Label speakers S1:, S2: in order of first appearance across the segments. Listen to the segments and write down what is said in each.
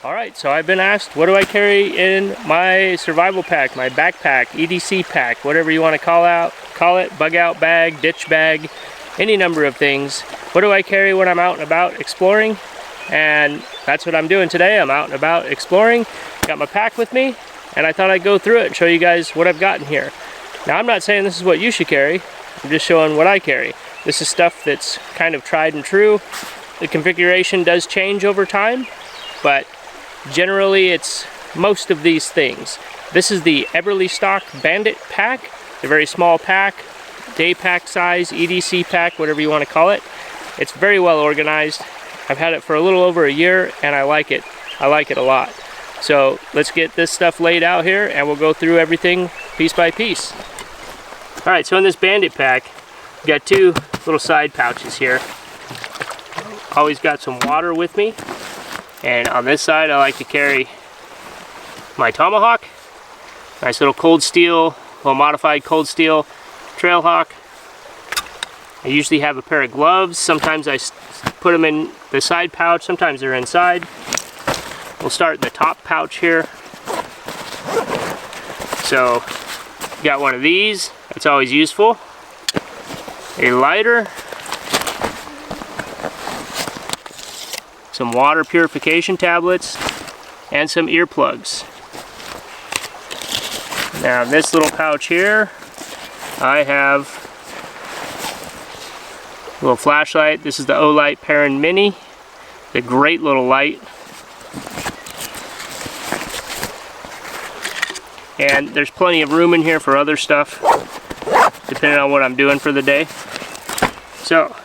S1: Alright, so I've been asked, what do I carry in my survival pack, my backpack, EDC pack, whatever you want to call it, bug out bag, ditch bag, any number of things. What do I carry when I'm out and about exploring? And that's what I'm doing today. I'm out and about exploring, got my pack with me, and I thought I'd go through it and show you guys what I've got in here. Now, I'm not saying this is what you should carry, I'm just showing what I carry. This is stuff that's kind of tried and true. The configuration does change over time, but generally it's most of these things. This is the Everlystock Bandit pack, a very small pack, day pack size, EDC pack, whatever you want to call it. It's very well organized. I've had it for a little over a year and I like it. I like it a lot. So let's get this stuff laid out here and we'll go through everything piece by piece. Alright, so in this Bandit pack, I've got two little side pouches here. Always got some water with me. And on this side, I like to carry my Tomahawk. Nice little cold steel, well modified cold steel Trailhawk. I usually have a pair of gloves. Sometimes I put them in the side pouch, sometimes they're inside. We'll start in the top pouch here. So, got one of these, that's always useful. A lighter. Some water purification tablets, and some earplugs. Now in this little pouch here, I have a little flashlight. This is the Olight Perrin Mini. A great little light. And there's plenty of room in here for other stuff, depending on what I'm doing for the day. So,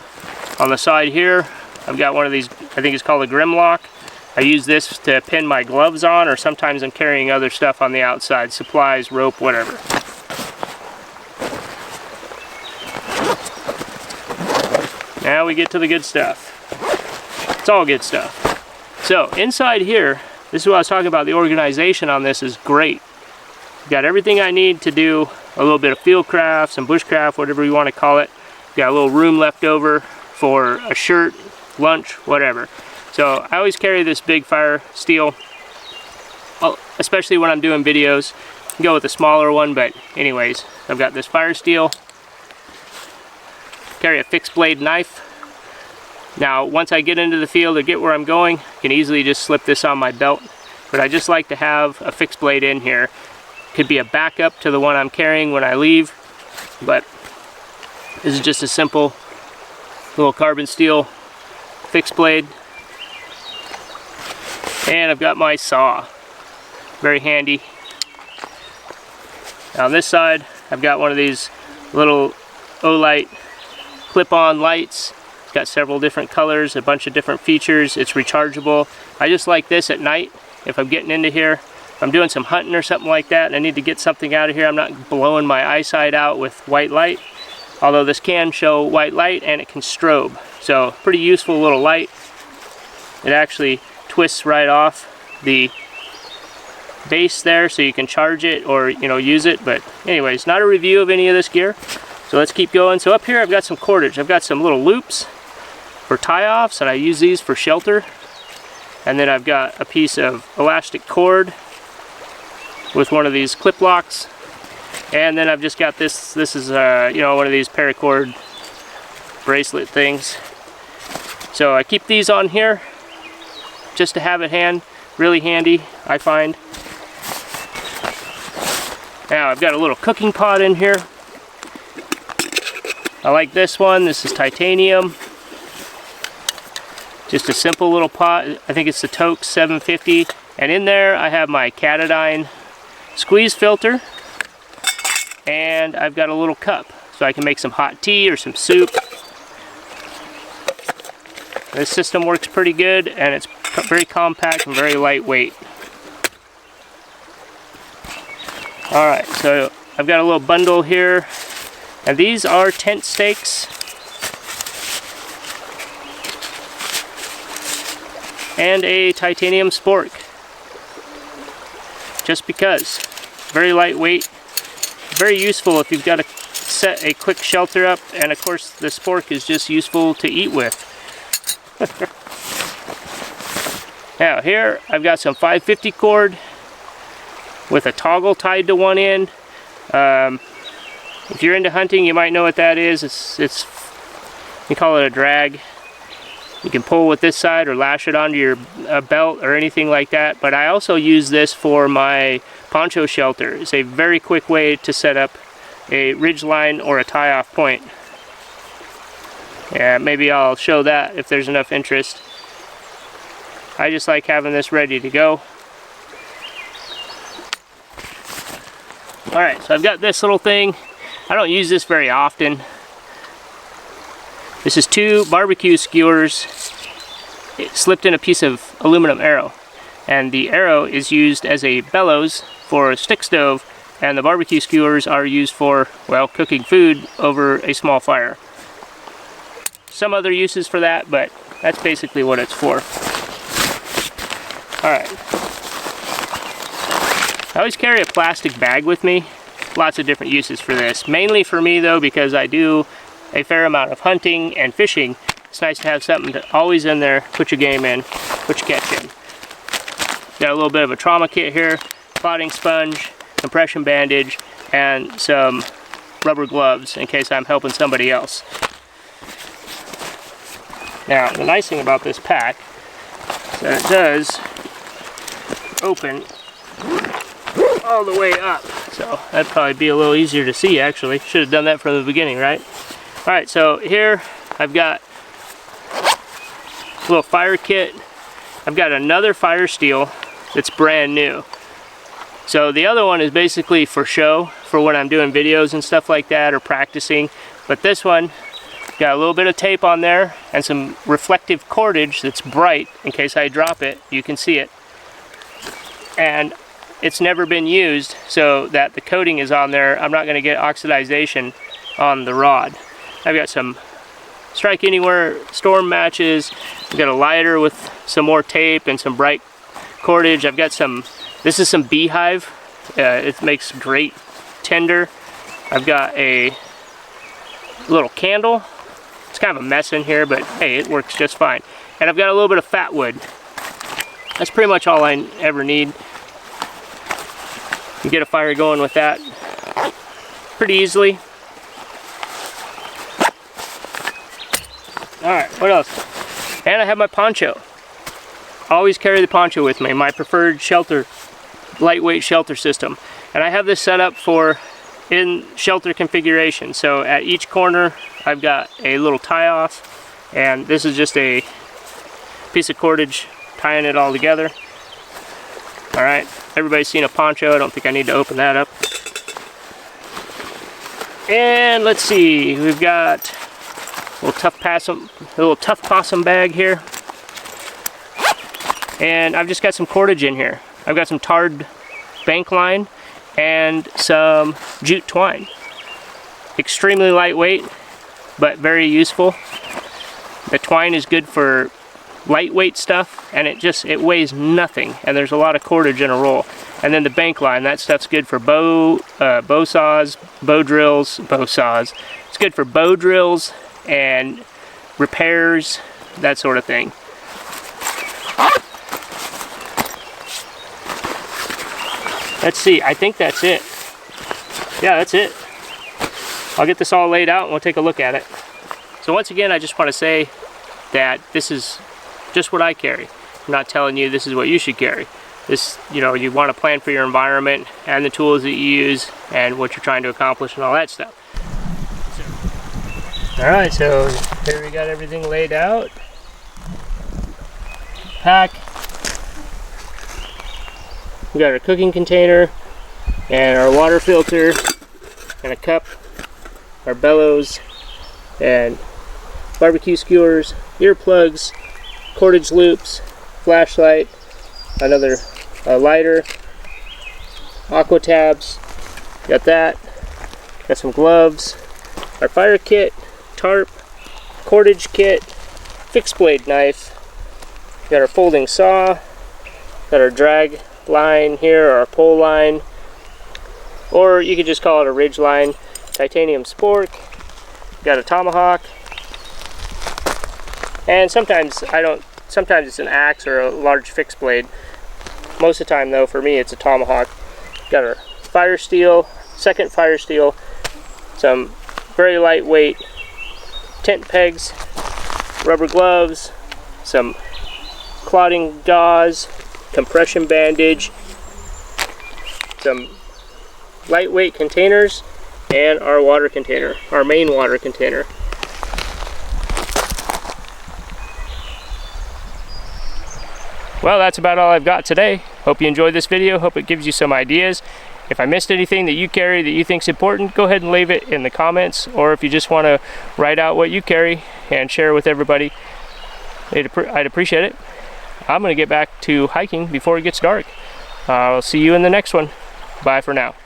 S1: on the side here, I've got one of these, I think it's called a Grimlock. I use this to pin my gloves on, or sometimes I'm carrying other stuff on the outside, supplies, rope, whatever. Now we get to the good stuff. It's all good stuff. So inside here, this is what I was talking about, the organization on this is great. Got everything I need to do a little bit of fieldcraft, some bushcraft, whatever you want to call it. Got a little room left over for a shirt, lunch, whatever. So I always carry this big fire steel, especially when I'm doing videos. I can go with a smaller one, but anyways, I've got this fire steel. Carry a fixed blade knife. Now once I get into the field or get where I'm going, I can easily just slip this on my belt, but I just like to have a fixed blade in here. Could be a backup to the one I'm carrying when I leave, but this is just a simple little carbon steel fixed blade. And I've got my saw, very handy. Now on this side, I've got one of these little Olight clip-on lights. It's got several different colors, a bunch of different features. It's rechargeable. I just like this at night if I'm getting into here. If I'm doing some hunting or something like that and I need to get something out of here, I'm not blowing my eyesight out with white light. Although this can show white light and it can strobe. So pretty useful little light. It actually twists right off the base there so you can charge it or use it. But anyways, not a review of any of this gear. So let's keep going. So up here I've got some cordage. I've got some little loops for tie-offs and I use these for shelter. And then I've got a piece of elastic cord with one of these clip locks. And then I've just got this is one of these paracord bracelet things. So I keep these on here just to have at hand, really handy, I find. Now I've got a little cooking pot in here. I like this one, this is titanium. Just a simple little pot, I think it's the Toke 750. And in there I have my Katadyn squeeze filter. And I've got a little cup, so I can make some hot tea or some soup. This system works pretty good, and it's very compact and very lightweight. Alright, so I've got a little bundle here, and these are tent stakes. And a titanium spork. Just because. Very lightweight. Very useful if you've got to set a quick shelter up, and of course the spork is just useful to eat with. Now here I've got some 550 cord with a toggle tied to one end. If you're into hunting, you might know what that is. It's you call it a drag. You can pull with this side or lash it onto your belt or anything like that. But I also use this for my poncho shelter. It's a very quick way to set up a ridge line or a tie-off point. Yeah, maybe I'll show that if there's enough interest. I just like having this ready to go. Alright, so I've got this little thing. I don't use this very often. This is 2 barbecue skewers. It slipped in a piece of aluminum arrow. And the arrow is used as a bellows for a stick stove, and the barbecue skewers are used for, well, cooking food over a small fire. Some other uses for that, but that's basically what it's for. Alright. I always carry a plastic bag with me. Lots of different uses for this. Mainly for me though, because I do a fair amount of hunting and fishing. It's nice to have something to always in there, put your game in, put your catch in. Got a little bit of a trauma kit here, clotting sponge, compression bandage, and some rubber gloves in case I'm helping somebody else. Now, the nice thing about this pack is that it does open all the way up. So that'd probably be a little easier to see actually. Should have done that from the beginning, right? Alright, so here I've got a little fire kit. I've got another fire steel that's brand new. So the other one is basically for show, for when I'm doing videos and stuff like that or practicing. But this one got a little bit of tape on there and some reflective cordage that's bright in case I drop it, you can see it. And it's never been used so that the coating is on there. I'm not going to get oxidization on the rod. I've got some Strike Anywhere storm matches. I've got a lighter with some more tape and some bright cordage. I've got some, this is some beehive. It makes great tinder. I've got a little candle. It's kind of a mess in here, but hey, it works just fine. And I've got a little bit of fat wood. That's pretty much all I ever need. You get a fire going with that pretty easily. Alright, what else? And I have my poncho. Always carry the poncho with me, my preferred shelter, lightweight shelter system. And I have this set up for in shelter configuration. So at each corner I've got a little tie off, and this is just a piece of cordage tying it all together. Alright, everybody's seen a poncho. I don't think I need to open that up. And let's see, we've got a little tough possum bag here. And I've just got some cordage in here. I've got some tarred bank line and some jute twine. Extremely lightweight, but very useful. The twine is good for lightweight stuff, and it weighs nothing, and there's a lot of cordage in a roll. And then the bank line, that stuff's good for bow saws, bow drills, bow saws. It's good for bow drills and repairs, that sort of thing. Let's see, I think that's it. Yeah, that's it. I'll get this all laid out and we'll take a look at it. So once again, I just want to say that this is just what I carry. I'm not telling you this is what you should carry. This, you know, you want to plan for your environment and the tools that you use and what you're trying to accomplish and all that stuff. Alright, so here we got everything laid out. Pack. We got our cooking container and our water filter and a cup, our bellows and barbecue skewers, earplugs, cordage loops, flashlight, another lighter, aqua tabs, got that, got some gloves, our fire kit, tarp, cordage kit, fixed blade knife, got our folding saw, got our drag line here, or our pole line, or you could just call it a ridge line, titanium spork, got a Tomahawk, and sometimes sometimes it's an axe or a large fixed blade. Most of the time though, for me, it's a Tomahawk. Got our fire steel, second fire steel, some very lightweight tent pegs, rubber gloves, some clotting gauze, compression bandage, some lightweight containers, and our water container, our main water container. Well, that's about all I've got today. Hope you enjoyed this video. Hope it gives you some ideas. If I missed anything that you carry that you think is important, go ahead and leave it in the comments, or if you just want to write out what you carry and share with everybody, I'd appreciate it. I'm going to get back to hiking before it gets dark. I'll see you in the next one. Bye for now.